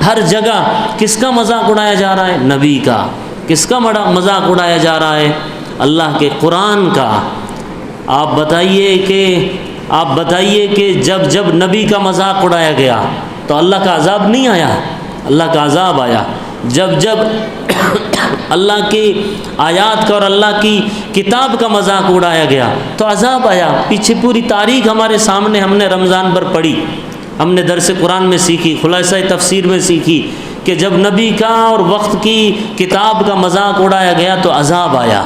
ہر جگہ کس کا مذاق اڑایا جا رہا ہے؟ نبی کا۔ کس کا مذاق اڑایا جا رہا ہے؟ اللہ کے قرآن کا۔ آپ بتائیے کہ جب نبی کا مذاق اڑایا گیا تو اللہ کا عذاب نہیں آیا؟ اللہ کا عذاب آیا۔ جب اللہ کی آیات کا اور اللہ کی کتاب کا مذاق اڑایا گیا تو عذاب آیا۔ پیچھے پوری تاریخ ہمارے سامنے، ہم نے رمضان پر پڑھی، ہم نے درس قرآن میں سیکھی، خلاصہ تفسیر میں سیکھی کہ جب نبی کا اور وقت کی کتاب کا مذاق اڑایا گیا تو عذاب آیا۔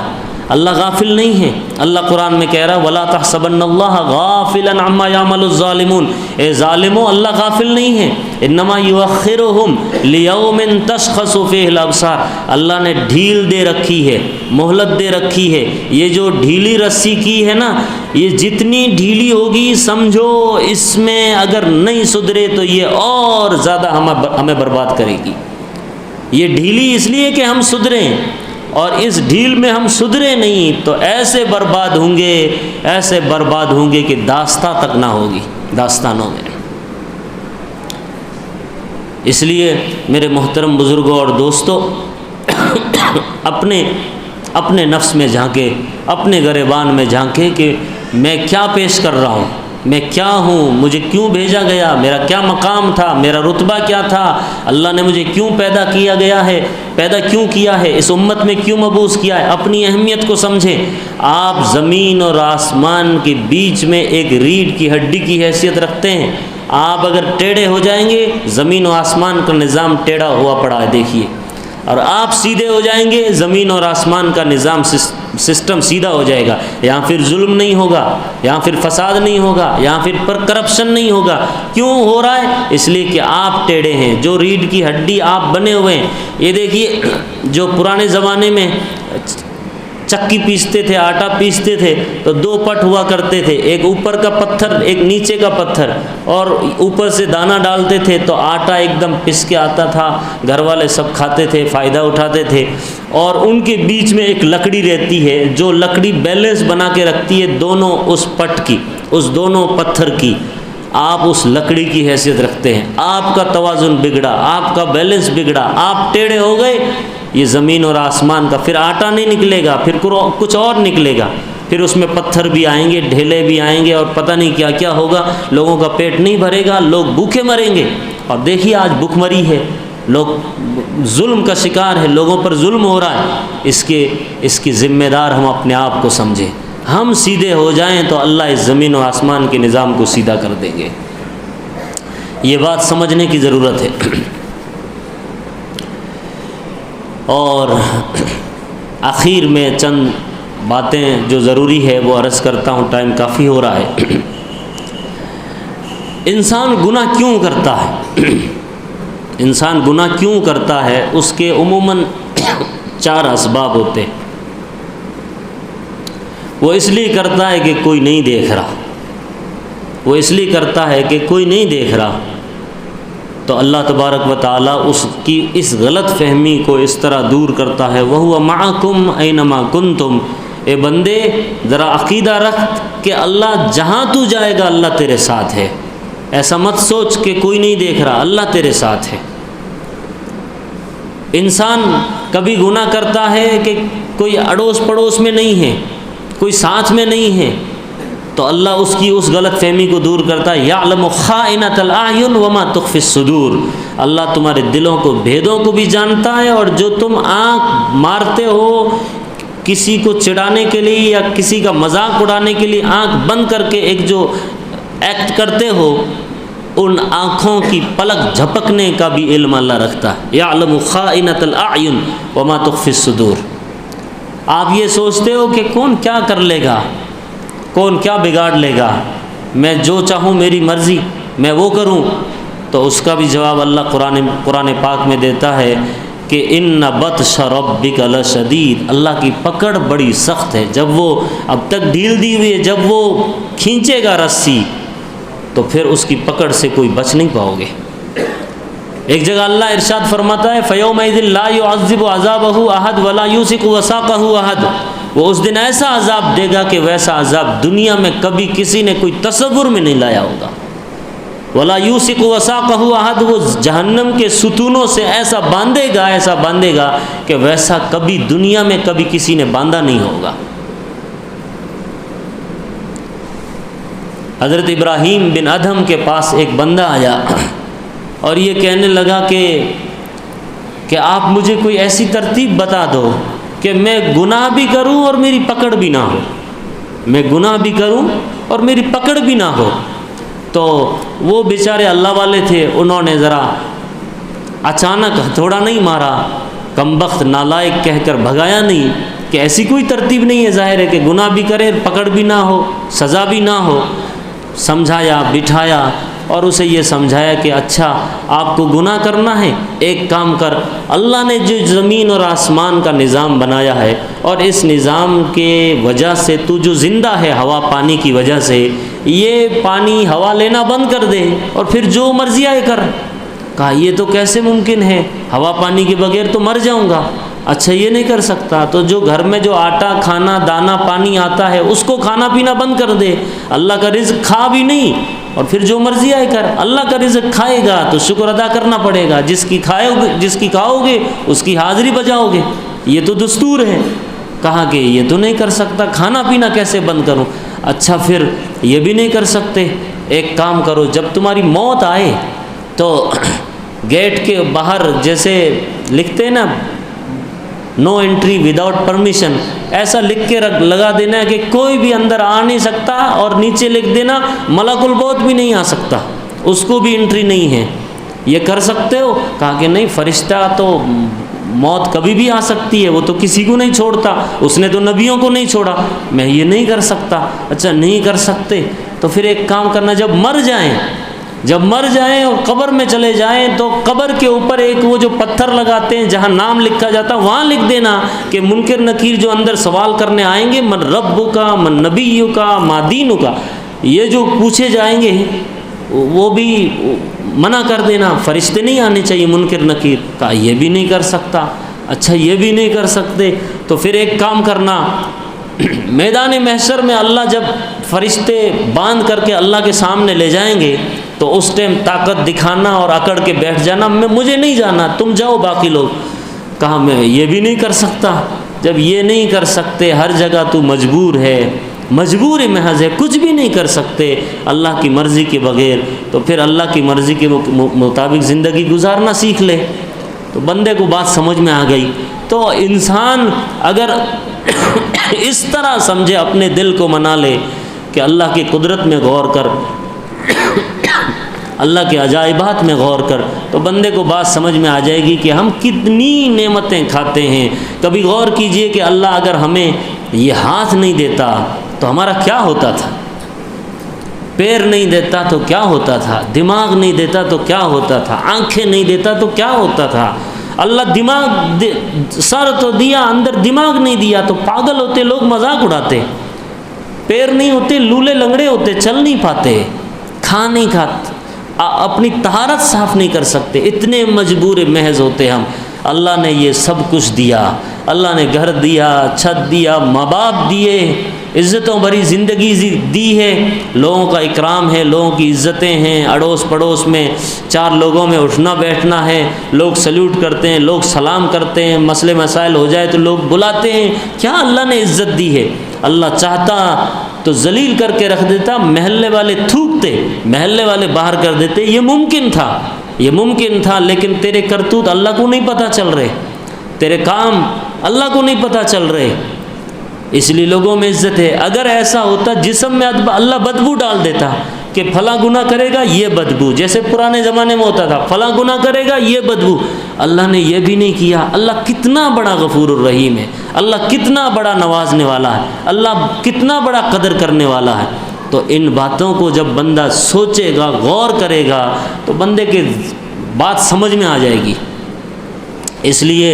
اللہ غافل نہیں ہے۔ اللہ قرآن میں کہہ رہا ہے وَلَا تَحْسَبَنَّ اللَّهَ غَافِلًا عَمَّا يَعْمَلُ الظَّالِمُونَ، اے ظالموں اللہ غافل نہیں ہے۔ إِنَّمَا يُؤَخِّرُهُمْ لِيَوْمٍ تَشْخَصُ فِيهِ الْأَبْصَارُ، اللہ نے ڈھیل دے رکھی ہے، مہلت دے رکھی ہے۔ یہ جو ڈھیلی رسی کی ہے نا، یہ جتنی ڈھیلی ہوگی سمجھو اس میں اگر نہیں سدھرے تو یہ اور زیادہ ہمیں برباد کرے گی۔ یہ ڈھیلی اس لیے کہ ہم سدھریں، اور اس ڈھیل میں ہم سدھرے نہیں تو ایسے برباد ہوں گے کہ داستاں تک نہ ہوگی، داستانوں میں۔ اس لیے میرے محترم بزرگوں اور دوستو، اپنے نفس میں جھانکے، اپنے گریبان میں جھانکے کہ میں کیا پیش کر رہا ہوں، میں کیا ہوں، مجھے کیوں بھیجا گیا، میرا کیا مقام تھا، میرا رتبہ کیا تھا، اللہ نے مجھے کیوں پیدا کیوں کیا ہے، اس امت میں کیوں مبعوث کیا ہے۔ اپنی اہمیت کو سمجھیں۔ آپ زمین اور آسمان کے بیچ میں ایک ریڑھ کی ہڈی کی حیثیت رکھتے ہیں۔ آپ اگر ٹیڑھے ہو جائیں گے، زمین و آسمان کا نظام ٹیڑھا ہوا پڑا ہے، دیکھیے، اور آپ سیدھے ہو جائیں گے، زمین اور آسمان کا نظام سسٹم سیدھا ہو جائے گا۔ یہاں پھر ظلم نہیں ہوگا، یہاں پھر فساد نہیں ہوگا، یہاں پھر کرپشن نہیں ہوگا۔ کیوں ہو رہا ہے؟ اس لیے کہ آپ ٹیڑھے ہیں، جو ریڑھ کی ہڈی آپ بنے ہوئے ہیں۔ یہ دیکھیے، جو پرانے زمانے میں چکی پیستے تھے، آٹا پیستے تھے تو دو پٹ ہوا کرتے تھے، ایک اوپر کا پتھر، ایک نیچے کا پتھر، اور اوپر سے دانہ ڈالتے تھے تو آٹا ایک دم پس کے آتا تھا، گھر والے سب کھاتے تھے، فائدہ اٹھاتے تھے۔ اور ان کے بیچ میں ایک لکڑی رہتی ہے، جو لکڑی بیلنس بنا کے رکھتی ہے دونوں اس پٹ کی، اس دونوں پتھر کی۔ آپ اس لکڑی کی حیثیت رکھتے ہیں، آپ کا توازن بگڑا، آپ کا بیلنس بگڑا، آپ ٹیڑھے ہو گئے، یہ زمین اور آسمان کا پھر آٹا نہیں نکلے گا، پھر کچھ اور نکلے گا، پھر اس میں پتھر بھی آئیں گے، ڈھیلے بھی آئیں گے، اور پتہ نہیں کیا کیا ہوگا۔ لوگوں کا پیٹ نہیں بھرے گا، لوگ بھوکے مریں گے۔ اور دیکھیے آج بھوک مری ہے، لوگ ظلم کا شکار ہے، لوگوں پر ظلم ہو رہا ہے۔ اس کی ذمہ دار ہم اپنے آپ کو سمجھیں۔ ہم سیدھے ہو جائیں تو اللہ اس زمین و آسمان کے نظام کو سیدھا کر دیں گے۔ یہ بات سمجھنے کی ضرورت ہے۔ اور آخر میں چند باتیں جو ضروری ہے وہ عرض کرتا ہوں، ٹائم کافی ہو رہا ہے۔ انسان گناہ کیوں کرتا ہے؟ انسان گناہ کیوں کرتا ہے؟ اس کے عموماً 4 اسباب ہوتے ہیں۔ وہ اس لیے کرتا ہے کہ کوئی نہیں دیکھ رہا، وہ اس لیے کرتا ہے کہ کوئی نہیں دیکھ رہا، تو اللہ تبارک و تعالیٰ اس کی اس غلط فہمی کو اس طرح دور کرتا ہے۔ وَهُوَ مَعَكُمْ أَيْنَمَا كُنْتُمْ، اے بندے ذرا عقیدہ رکھ کہ اللہ جہاں تو جائے گا اللہ تیرے ساتھ ہے۔ ایسا مت سوچ کہ کوئی نہیں دیکھ رہا، اللہ تیرے ساتھ ہے۔ انسان کبھی گناہ کرتا ہے کہ کوئی اڑوس پڑوس میں نہیں ہے، کوئی ساتھ میں نہیں ہے، تو اللہ اس کی اس غلط فہمی کو دور کرتا ہے۔ یعلم خائنۃ الاعین وما تخفی الصدور، اللہ تمہارے دلوں کو، بھیدوں کو بھی جانتا ہے، اور جو تم آنکھ مارتے ہو کسی کو چڑھانے کے لیے یا کسی کا مذاق اڑانے کے لیے آنکھ بند کر کے ایک جو ایکٹ کرتے ہو، ان آنکھوں کی پلک جھپکنے کا بھی علم اللہ رکھتا ہے۔ یعلم خائنۃ الاعین وما تخفی الصدور۔ آپ یہ سوچتے ہو کہ کون کیا کر لے گا، کون کیا بگاڑ لے گا، میں جو چاہوں میری مرضی میں وہ کروں، تو اس کا بھی جواب اللہ قرآن پاک میں دیتا ہے کہ ان بطش ربک لشدید، اللہ کی پکڑ بڑی سخت ہے۔ جب وہ اب تک ڈھیل دی ہوئی ہے، جب وہ کھینچے گا رسی تو پھر اس کی پکڑ سے کوئی بچ نہیں پاؤ گے۔ ایک جگہ اللہ ارشاد فرماتا ہے فَيَوْمَئِذٍ لَا يُعَذِّبُ عَذَابَهُ أَحَدٌ وَلَا يُوثِقُ وَثَاقَهُ أَحَدٌ، وہ اس دن ایسا عذاب دے گا کہ ویسا عذاب دنیا میں کبھی کسی نے کوئی تصور میں نہیں لایا ہوگا۔ ولا یوثق وثاقہ احد، وہ جہنم کے ستونوں سے ایسا باندھے گا کہ ویسا کبھی دنیا میں کبھی کسی نے باندھا نہیں ہوگا۔ حضرت ابراہیم بن ادھم کے پاس ایک بندہ آیا اور یہ کہنے لگا کہ آپ مجھے کوئی ایسی ترتیب بتا دو کہ میں گناہ بھی کروں اور میری پکڑ بھی نہ ہو، میں گناہ بھی کروں اور میری پکڑ بھی نہ ہو۔ تو وہ بیچارے اللہ والے تھے، انہوں نے ذرا اچانک ہتھوڑا نہیں مارا، کمبخت نالائق کہہ کر بھگایا نہیں کہ ایسی کوئی ترتیب نہیں ہے، ظاہر ہے کہ گناہ بھی کرے پکڑ بھی نہ ہو، سزا بھی نہ ہو۔ سمجھایا، بٹھایا اور اسے یہ سمجھایا کہ اچھا آپ کو گناہ کرنا ہے، ایک کام کر، اللہ نے جو زمین اور آسمان کا نظام بنایا ہے اور اس نظام کے وجہ سے تو جو زندہ ہے ہوا پانی کی وجہ سے، یہ پانی ہوا لینا بند کر دے اور پھر جو مرضی آئے کر۔ کہا یہ تو کیسے ممکن ہے، ہوا پانی کے بغیر تو مر جاؤں گا۔ اچھا یہ نہیں کر سکتا تو جو گھر میں جو آٹا کھانا دانا پانی آتا ہے اس کو کھانا پینا بند کر دے، اللہ کا رزق کھا بھی نہیں اور پھر جو مرضی آئے کر۔ اللہ کا رزق کھائے گا تو شکر ادا کرنا پڑے گا، جس کی کھاؤ گے اس کی حاضری بجاؤ گے، یہ تو دستور ہے۔ کہا کہ یہ تو نہیں کر سکتا، کھانا پینا کیسے بند کروں؟ اچھا پھر یہ بھی نہیں کر سکتے، ایک کام کرو، جب تمہاری موت آئے تو گیٹ کے باہر جیسے لکھتے ہیں نا نو انٹری وداؤٹ پرمیشن، ایسا لکھ کے لگا دینا ہے کہ کوئی بھی اندر آ نہیں سکتا، اور نیچے لکھ دینا ملک الموت بھی نہیں آ سکتا، اس کو بھی انٹری نہیں ہے۔ یہ کر سکتے ہو؟ کہا کہ نہیں، فرشتہ تو موت کبھی بھی آ سکتی ہے، وہ تو کسی کو نہیں چھوڑتا، اس نے تو نبیوں کو نہیں چھوڑا، میں یہ نہیں کر سکتا۔ اچھا نہیں کر سکتے تو پھر ایک کام کرنا، جب مر جائیں اور قبر میں چلے جائیں تو قبر کے اوپر ایک وہ جو پتھر لگاتے ہیں جہاں نام لکھا جاتا ہے، وہاں لکھ دینا کہ منکر نکیر جو اندر سوال کرنے آئیں گے، من ربک کا، من نبیک کا، ما دینک کا، یہ جو پوچھے جائیں گے وہ بھی منع کر دینا، فرشتے نہیں آنے چاہیے منکر نکیر۔ کہا یہ بھی نہیں کر سکتا۔ اچھا یہ بھی نہیں کر سکتے تو پھر ایک کام کرنا، میدان محشر میں اللہ جب فرشتے باندھ کر کے اللہ کے سامنے لے جائیں گے تو اس ٹائم طاقت دکھانا اور اکڑ کے بیٹھ جانا، مجھے نہیں جانا، تم جاؤ باقی لوگ۔ کہا میں یہ بھی نہیں کر سکتا۔ جب یہ نہیں کر سکتے، ہر جگہ تو مجبور ہے، مجبور محض ہے، کچھ بھی نہیں کر سکتے اللہ کی مرضی کے بغیر، تو پھر اللہ کی مرضی کے مطابق زندگی گزارنا سیکھ لے۔ تو بندے کو بات سمجھ میں آ گئی۔ تو انسان اگر اس طرح سمجھے، اپنے دل کو منا لے کہ اللہ کی قدرت میں غور کر، اللہ کے عجائبات میں غور کر، تو بندے کو بات سمجھ میں آ جائے گی کہ ہم کتنی نعمتیں کھاتے ہیں۔ کبھی غور کیجئے کہ اللہ اگر ہمیں یہ ہاتھ نہیں دیتا تو ہمارا کیا ہوتا تھا، پیر نہیں دیتا تو کیا ہوتا تھا، دماغ نہیں دیتا تو کیا ہوتا تھا، آنکھیں نہیں دیتا تو کیا ہوتا تھا۔ اللہ دماغ سر تو دیا، اندر دماغ نہیں دیا تو پاگل ہوتے لوگ، مذاق اڑاتے۔ پیر نہیں ہوتے، لولے لنگڑے ہوتے، چل نہیں پاتے، کھا نہیں کھاتے، اپنی طہارت صاف نہیں کر سکتے، اتنے مجبور محض ہوتے ہم۔ اللہ نے یہ سب کچھ دیا، اللہ نے گھر دیا، چھت دیا، ماں باپ دیے، عزتوں بھری زندگی دی ہے، لوگوں کا اکرام ہے، لوگوں کی عزتیں ہیں، اڑوس پڑوس میں چار لوگوں میں اٹھنا بیٹھنا ہے، لوگ سلیوٹ کرتے ہیں، لوگ سلام کرتے ہیں، مسئلے مسائل ہو جائے تو لوگ بلاتے ہیں۔ کیا اللہ نے عزت دی ہے؟ اللہ چاہتا تو ذلیل کر کے رکھ دیتا، محلے والے تھوکتے، محلے والے باہر کر دیتے، یہ ممکن تھا، لیکن تیرے کرتوت اللہ کو نہیں پتہ چل رہے، تیرے کام اللہ کو نہیں پتہ چل رہے، اس لیے لوگوں میں عزت ہے۔ اگر ایسا ہوتا جسم میں اللہ بدبو ڈال دیتا کہ فلاں گناہ کرے گا یہ بدبو، جیسے پرانے زمانے میں ہوتا تھا، فلاں گناہ کرے گا یہ بدبو، اللہ نے یہ بھی نہیں کیا۔ اللہ کتنا بڑا غفور الرحیم ہے، اللہ کتنا بڑا نوازنے والا ہے، اللہ کتنا بڑا قدر کرنے والا ہے۔ تو ان باتوں کو جب بندہ سوچے گا، غور کرے گا، تو بندے کے بات سمجھ میں آ جائے گی۔ اس لیے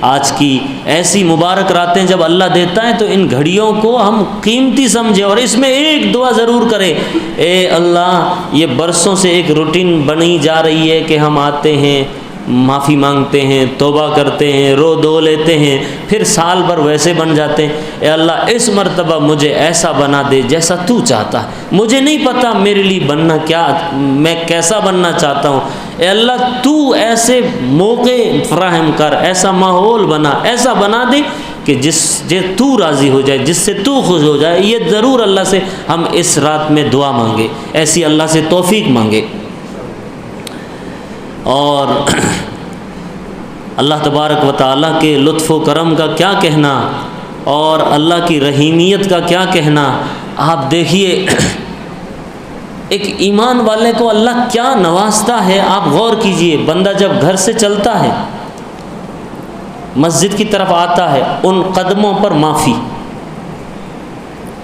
آج کی ایسی مبارک راتیں جب اللہ دیتا ہے تو ان گھڑیوں کو ہم قیمتی سمجھیں، اور اس میں ایک دعا ضرور کریں، اے اللہ یہ برسوں سے ایک روٹین بنی جا رہی ہے کہ ہم آتے ہیں معافی مانگتے ہیں، توبہ کرتے ہیں، رو دو لیتے ہیں، پھر سال بھر ویسے بن جاتے ہیں۔ اے اللہ اس مرتبہ مجھے ایسا بنا دے جیسا تو چاہتا ہے، مجھے نہیں پتہ میرے لیے بننا کیا، میں کیسا بننا چاہتا ہوں، اے اللہ تو ایسے موقع فراہم کر، ایسا ماحول بنا، ایسا بنا دے کہ جس تو راضی ہو جائے، جس سے تو خوش ہو جائے۔ یہ ضرور اللہ سے ہم اس رات میں دعا مانگے، ایسی اللہ سے توفیق مانگے۔ اور اللہ تبارک و تعالیٰ کے لطف و کرم کا کیا کہنا، اور اللہ کی رحیمیت کا کیا کہنا۔ آپ دیکھیے ایک ایمان والے کو اللہ کیا نوازتا ہے، آپ غور کیجئے۔ بندہ جب گھر سے چلتا ہے، مسجد کی طرف آتا ہے، ان قدموں پر معافی،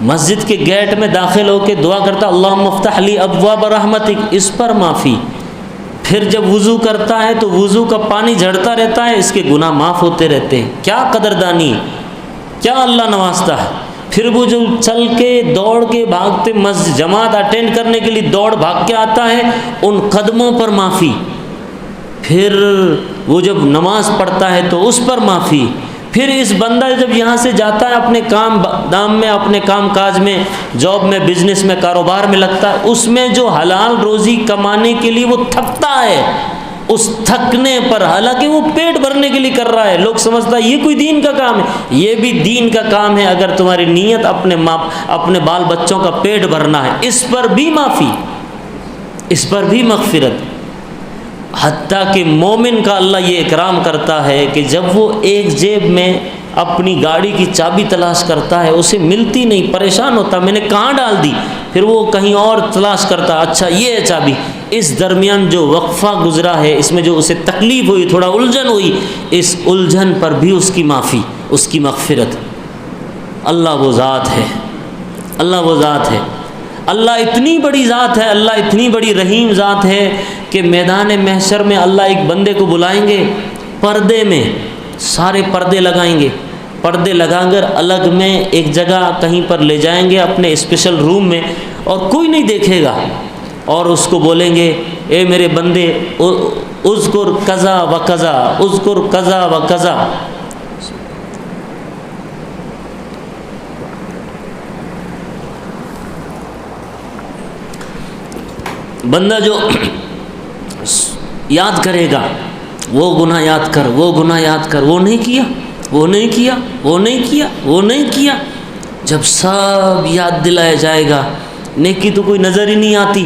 مسجد کے گیٹ میں داخل ہو کے دعا کرتا اللہم افتح لی ابواب رحمتک، اس پر معافی۔ پھر جب وضو کرتا ہے تو وضو کا پانی جھڑتا رہتا ہے، اس کے گناہ معاف ہوتے رہتے ہیں۔ کیا قدردانی، کیا اللہ نوازتا ہے۔ پھر وہ جو چل کے دوڑ کے بھاگتے مسجد جماعت اٹینڈ کرنے کے لیے دوڑ بھاگ کے آتا ہے، ان قدموں پر معافی۔ پھر وہ جب نماز پڑھتا ہے تو اس پر معافی۔ پھر اس بندہ جب یہاں سے جاتا ہے اپنے کام دام میں، اپنے کام کاج میں، جاب میں، بزنس میں، کاروبار میں لگتا ہے، اس میں جو حلال روزی کمانے کے لیے وہ تھکتا ہے، اس تھکنے پر، حالانکہ وہ پیٹ بھرنے کے لیے کر رہا ہے، لوگ سمجھتا ہے یہ کوئی دین کا کام ہے، یہ بھی دین کا کام ہے اگر تمہاری نیت اپنے بال بچوں کا پیٹ بھرنا ہے۔ اس پر بھی معافی، اس پر بھی مغفرت۔ حتیٰ کہ مومن کا اللہ یہ اکرام کرتا ہے کہ جب وہ ایک جیب میں اپنی گاڑی کی چابی تلاش کرتا ہے، اسے ملتی نہیں، پریشان ہوتا میں نے کہاں ڈال دی، پھر وہ کہیں اور تلاش کرتا، اچھا یہ ہے چابی۔ اس درمیان جو وقفہ گزرا ہے، اس میں جو اسے تکلیف ہوئی، تھوڑا الجھن ہوئی، اس الجھن پر بھی اس کی معافی، اس کی مغفرت۔ اللہ وہ ذات ہے، اللہ وہ ذات ہے، اللہ اتنی بڑی ذات ہے، اللہ اتنی بڑی رحیم ذات ہے کہ میدان محشر میں اللہ ایک بندے کو بلائیں گے، پردے میں سارے پردے لگائیں گے، پردے لگا کر الگ میں ایک جگہ کہیں پر لے جائیں گے اپنے اسپیشل روم میں، اور کوئی نہیں دیکھے گا، اور اس کو بولیں گے اے میرے بندے اذکر کذا و کذا، اذکر کذا و کذا۔ بندہ جو یاد کرے گا، وہ گناہ یاد کر، وہ گناہ یاد کر، وہ نہیں کیا، وہ نہیں کیا، وہ نہیں کیا، وہ نہیں کیا۔ جب سب یاد دلایا جائے گا، نیکی تو کوئی نظر ہی نہیں آتی،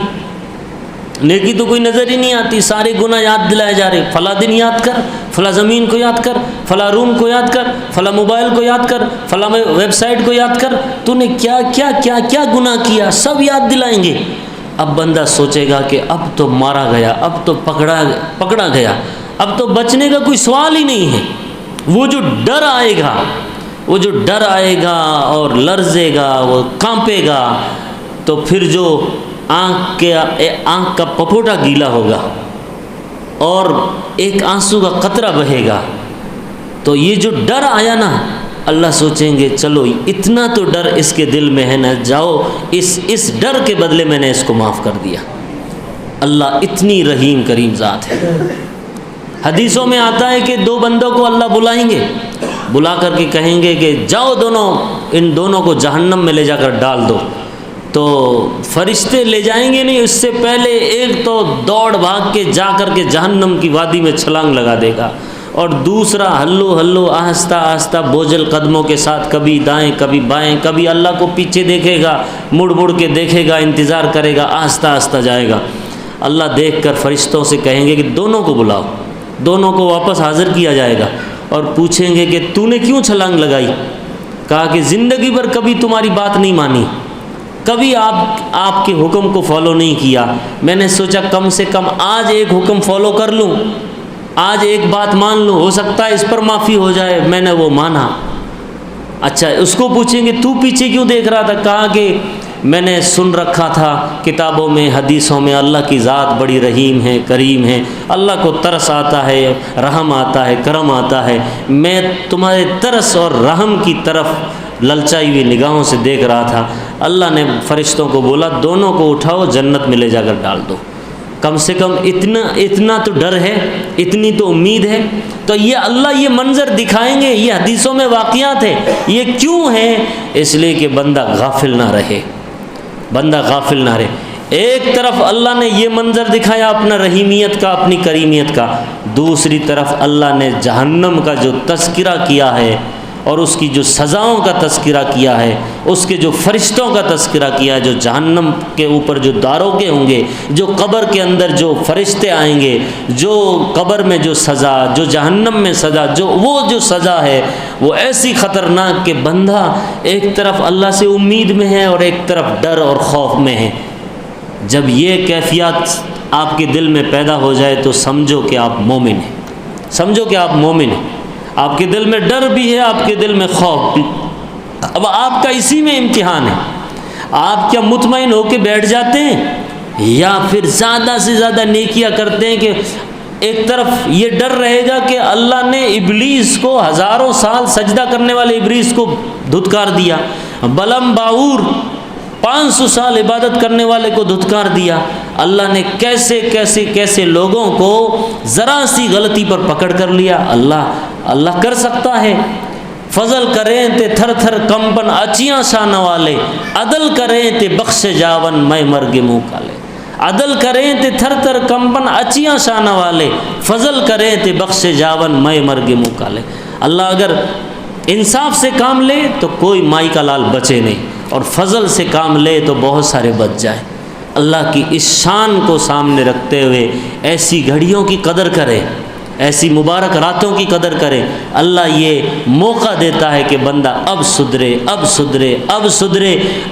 نیکی تو کوئی نظر ہی نہیں آتی، سارے گناہ یاد دلائے جا رہے، فلاں دن یاد کر، فلاں زمین کو یاد کر، فلاں روم کو یاد کر، فلاں موبائل کو یاد کر، فلاں ویب سائٹ کو یاد کر، تو نے کیا کیا کیا کیا گناہ کیا، سب یاد دلائیں گے۔ اب بندہ سوچے گا کہ اب تو مارا گیا، اب تو پکڑا گیا، اب تو بچنے کا کوئی سوال ہی نہیں ہے۔ وہ جو ڈر آئے گا، وہ جو ڈر آئے گا اور لرزے گا، وہ کانپے گا، تو پھر جو آنکھ کا پپوٹا گیلا ہوگا اور ایک آنسو کا قطرہ بہے گا، تو یہ جو ڈر آیا نا، اللہ سوچیں گے چلو اتنا تو ڈر اس کے دل میں ہے نا، جاؤ اس ڈر کے بدلے میں نے اس کو معاف کر دیا۔ اللہ اتنی رحیم کریم ذات ہے۔ حدیثوں میں آتا ہے کہ دو بندوں کو اللہ بلائیں گے، بلا کر کے کہیں گے کہ جاؤ دونوں، ان دونوں کو جہنم میں لے جا کر ڈال دو۔ تو فرشتے لے جائیں گے نہیں، اس سے پہلے ایک تو دوڑ بھاگ کے جا کر کے جہنم کی وادی میں چھلانگ لگا دے گا، اور دوسرا ہلو ہلو آہستہ آہستہ بوجھل قدموں کے ساتھ کبھی دائیں کبھی بائیں، کبھی اللہ کو پیچھے دیکھے گا، مڑ مڑ کے دیکھے گا، انتظار کرے گا، آہستہ آہستہ جائے گا۔ اللہ دیکھ کر فرشتوں سے کہیں گے کہ دونوں کو بلاؤ، دونوں کو واپس حاضر کیا جائے گا، اور پوچھیں گے کہ تو نے کیوں چھلانگ لگائی؟ کہا کہ زندگی بھر کبھی تمہاری بات نہیں مانی، کبھی آپ کے حکم کو فالو نہیں کیا، میں نے سوچا کم سے کم آج ایک حکم فالو کر لوں، آج ایک بات مان لوں، ہو سکتا ہے اس پر معافی ہو جائے، میں نے وہ مانا۔ اچھا اس کو پوچھیں گے تو پیچھے کیوں دیکھ رہا تھا؟ کہا کہ میں نے سن رکھا تھا کتابوں میں، حدیثوں میں، اللہ کی ذات بڑی رحیم ہے، کریم ہے، اللہ کو ترس آتا ہے، رحم آتا ہے، کرم آتا ہے، میں تمہارے ترس اور رحم کی طرف للچائی ہوئی نگاہوں سے دیکھ رہا تھا۔ اللہ نے فرشتوں کو بولا دونوں کو اٹھاؤ، جنت میں لے جا کر ڈال دو۔ کم سے کم اتنا تو ڈر ہے، اتنی تو امید ہے۔ تو یہ اللہ یہ منظر دکھائیں گے، یہ حدیثوں میں واقعات ہیں۔ یہ کیوں ہے؟ اس لیے کہ بندہ غافل نہ رہے، بندہ غافل نہ رہے۔ ایک طرف اللہ نے یہ منظر دکھایا اپنا رحیمیت کا، اپنی کریمیت کا، دوسری طرف اللہ نے جہنم کا جو تذکرہ کیا ہے اور اس کی جو سزاؤں کا تذکرہ کیا ہے، اس کے جو فرشتوں کا تذکرہ کیا ہے، جو جہنم کے اوپر جو داروغے ہوں گے، جو قبر کے اندر جو فرشتے آئیں گے، جو قبر میں جو سزا، جو جہنم میں سزا، جو سزا ہے وہ ایسی خطرناک کہ بندہ ایک طرف اللہ سے امید میں ہے اور ایک طرف ڈر اور خوف میں ہے۔ جب یہ کیفیت آپ کے دل میں پیدا ہو جائے تو سمجھو کہ آپ مومن ہیں، سمجھو کہ آپ مومن ہیں۔ آپ کے دل میں ڈر بھی ہے، آپ کے دل میں خوف بھی۔ اب آپ کا اسی میں امتحان ہے، آپ کیا مطمئن ہو کے بیٹھ جاتے ہیں یا پھر زیادہ سے زیادہ نیکیاں کرتے ہیں کہ ایک طرف یہ ڈر رہے گا کہ اللہ نے ابلیس کو ہزاروں سال سجدہ کرنے والے ابلیس کو دھتکار دیا، بلم باور 500 سال عبادت کرنے والے کو دھتکار دیا، اللہ نے کیسے لوگوں کو ذرا سی غلطی پر پکڑ کر لیا۔ اللہ کر سکتا ہے، فضل کریں تے تھر تھر کمپن اچیاں شان والے، عدل کریں تے بخش جاون میں مرگ منہ کالے، عدل کریں تے تھر تھر کمپن اچیاں شان والے، فضل کریں تے بخش جاون میں مرگ منہ کالے۔ اللہ اگر انصاف سے کام لے تو کوئی مائی کا لال بچے نہیں، اور فضل سے کام لے تو بہت سارے بچ جائیں۔ اللہ کی اس شان کو سامنے رکھتے ہوئے ایسی گھڑیوں کی قدر کرے، ایسی مبارک راتوں کی قدر کرے۔ اللہ یہ موقع دیتا ہے کہ بندہ اب سدھرے۔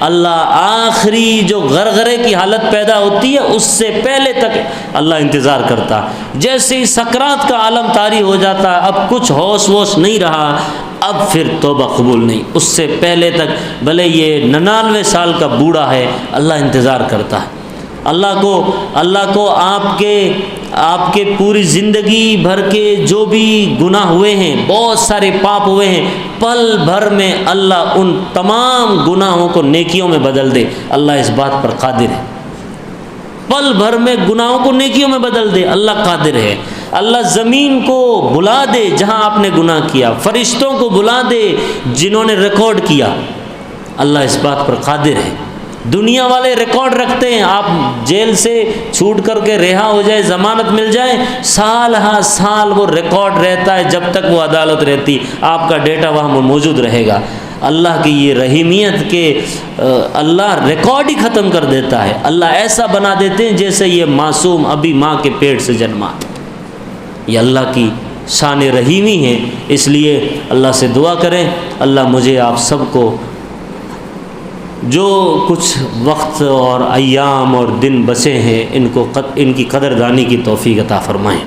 اللہ آخری جو غرغرے کی حالت پیدا ہوتی ہے اس سے پہلے تک اللہ انتظار کرتا، جیسے ہی سکرات کا عالم طاری ہو جاتا ہے، اب کچھ ہوش ووش نہیں رہا، اب پھر توبہ قبول نہیں، اس سے پہلے تک بھلے یہ 99 سال کا بوڑھا ہے، اللہ انتظار کرتا ہے۔ اللہ کو آپ کے پوری زندگی بھر کے جو بھی گناہ ہوئے ہیں، بہت سارے پاپ ہوئے ہیں، پل بھر میں اللہ ان تمام گناہوں کو نیکیوں میں بدل دے۔ اللہ اس بات پر قادر ہے، پل بھر میں گناہوں کو نیکیوں میں بدل دے، اللہ قادر ہے۔ اللہ زمین کو بلا دے جہاں آپ نے گناہ کیا، فرشتوں کو بلا دے جنہوں نے ریکارڈ کیا، اللہ اس بات پر قادر ہے۔ دنیا والے ریکارڈ رکھتے ہیں، آپ جیل سے چھوٹ کر کے رہا ہو جائے، ضمانت مل جائے، سال ہاں سال وہ ریکارڈ رہتا ہے، جب تک وہ عدالت رہتی آپ کا ڈیٹا وہاں موجود رہے گا۔ اللہ کی یہ رحیمیت کہ اللہ ریکارڈ ہی ختم کر دیتا ہے، اللہ ایسا بنا دیتے ہیں جیسے یہ معصوم ابھی ماں کے پیٹ سے جنما۔ یہ اللہ کی شان رحیمی ہے، اس لیے اللہ سے دعا کریں اللہ مجھے آپ سب کو جو کچھ وقت اور ایام اور دن بچے ہیں ان کی قدردانی کی توفیق عطا فرمائیں۔